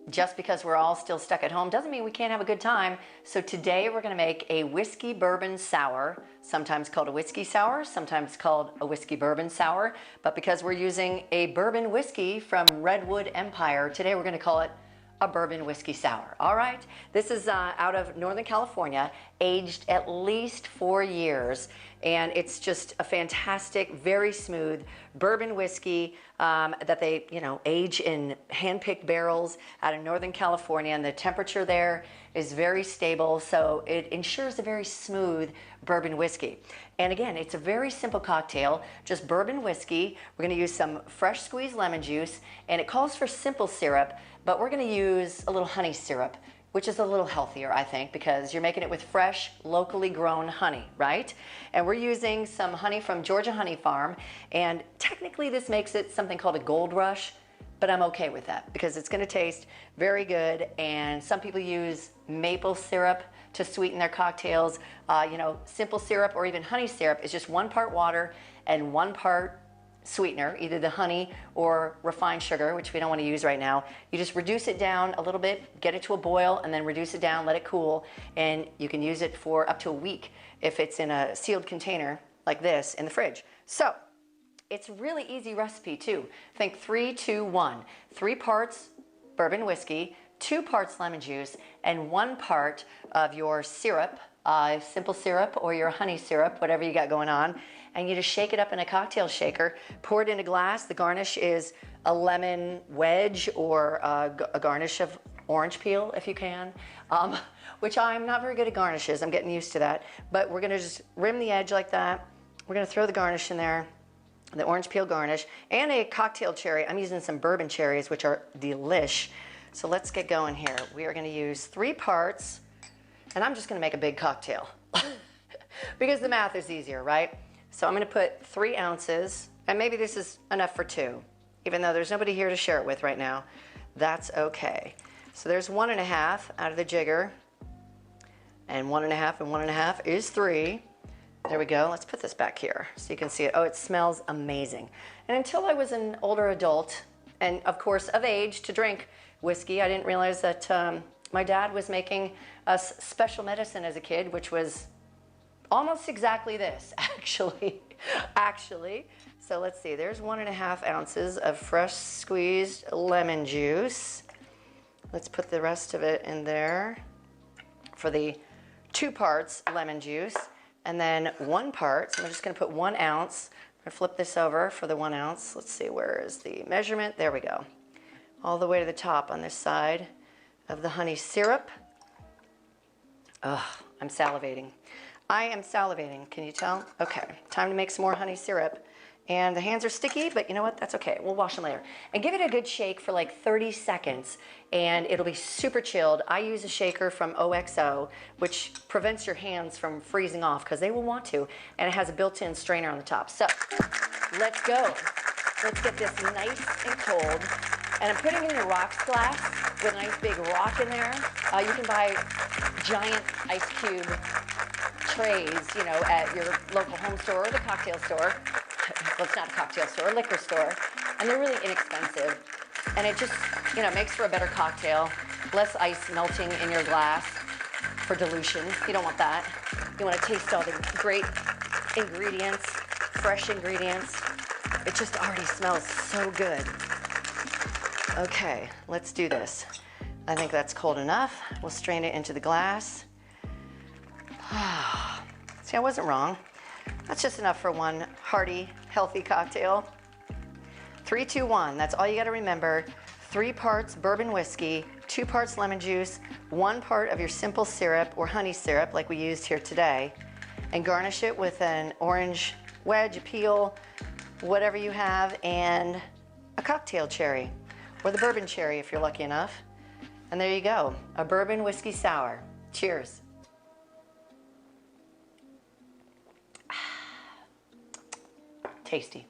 just because we're all still stuck at home doesn't mean we can't have a good time. So today we're gonna make a whiskey bourbon sour, sometimes called a whiskey sour, sometimes called a whiskey bourbon sour. But because we're using a bourbon whiskey from Redwood Empire, today we're gonna call it a bourbon whiskey sour. All right, this is out of Northern California, aged at least 4 years, and it's just a fantastic, very smooth bourbon whiskey that they, age in hand-picked barrels out of Northern California, and the temperature there is very stable, so it ensures a very smooth bourbon whiskey. And again, it's a very simple cocktail, just bourbon whiskey. We're gonna use some fresh squeezed lemon juice, and it calls for simple syrup, but we're gonna use a little honey syrup, which is a little healthier, I think, because you're making it with fresh, locally grown honey, right? And we're using some honey from Georgia Honey Farm, and technically this makes it something called a Gold Rush, but I'm okay with that because it's gonna taste very good, and some people use maple syrup to sweeten their cocktails. Simple syrup or even honey syrup is just 1 part water and 1 part sweetener, either the honey or refined sugar, which we don't want to use right now. You just reduce it down a little bit, get it to a boil, and then reduce it down, let it cool, and you can use it for up to a week if it's in a sealed container like this in the fridge. So it's a really easy recipe too. Think 3, 2, 1. 3 parts bourbon whiskey, 2 parts lemon juice, and 1 part of your syrup, simple syrup or your honey syrup, whatever you got going on, and you just shake it up in a cocktail shaker, pour it in a glass. The garnish is a lemon wedge or a garnish of orange peel if you can, which I'm not very good at garnishes. I'm getting used to that, but we're gonna just rim the edge like that. We're gonna throw the garnish in there, the orange peel garnish, and a cocktail cherry. I'm using some bourbon cherries, which are delish. So let's get going here. We are gonna use 3 parts, and I'm just gonna make a big cocktail because the math is easier, right? So I'm gonna put 3 ounces, and maybe this is enough for 2, even though there's nobody here to share it with right now. That's okay. So there's 1.5 out of the jigger, and 1.5 and 1.5 is 3. There we go. Let's put this back here so you can see it. Oh, it smells amazing. And until I was an older adult, and of course of age to drink whiskey, I didn't realize that my dad was making us special medicine as a kid, which was almost exactly this, actually. So let's see, there's 1.5 ounces of fresh squeezed lemon juice. Let's put the rest of it in there for the 2 parts lemon juice, and then 1 part, so I'm just gonna put 1 ounce. I'm gonna flip this over for the 1 ounce. Let's see, where is the measurement? There we go. All the way to the top on this side of the honey syrup. Ugh, I'm salivating. I am salivating, can you tell? Okay, time to make some more honey syrup. And the hands are sticky, but you know what? That's okay. We'll wash them later. And give it a good shake for like 30 seconds, and it'll be super chilled. I use a shaker from OXO, which prevents your hands from freezing off because they will want to, and it has a built-in strainer on the top. So let's go. Let's get this nice and cold. And I'm putting it in a rocks glass with a nice big rock in there. You can buy giant ice cube trays, at your local home store or the cocktail store. Well, it's not a cocktail store, a liquor store. And they're really inexpensive. And it just, makes for a better cocktail. Less ice melting in your glass for dilution. You don't want that. You want to taste all the great ingredients, fresh ingredients. It just already smells so good. Okay, let's do this. I think that's cold enough. We'll strain it into the glass. See, I wasn't wrong. That's just enough for one hearty, healthy cocktail. 3, 2, 1, that's all you gotta remember. 3 parts bourbon whiskey, 2 parts lemon juice, 1 part of your simple syrup or honey syrup like we used here today, and garnish it with an orange wedge, a peel, whatever you have, and a cocktail cherry, or the bourbon cherry if you're lucky enough. And there you go, a bourbon whiskey sour. Cheers. Tasty.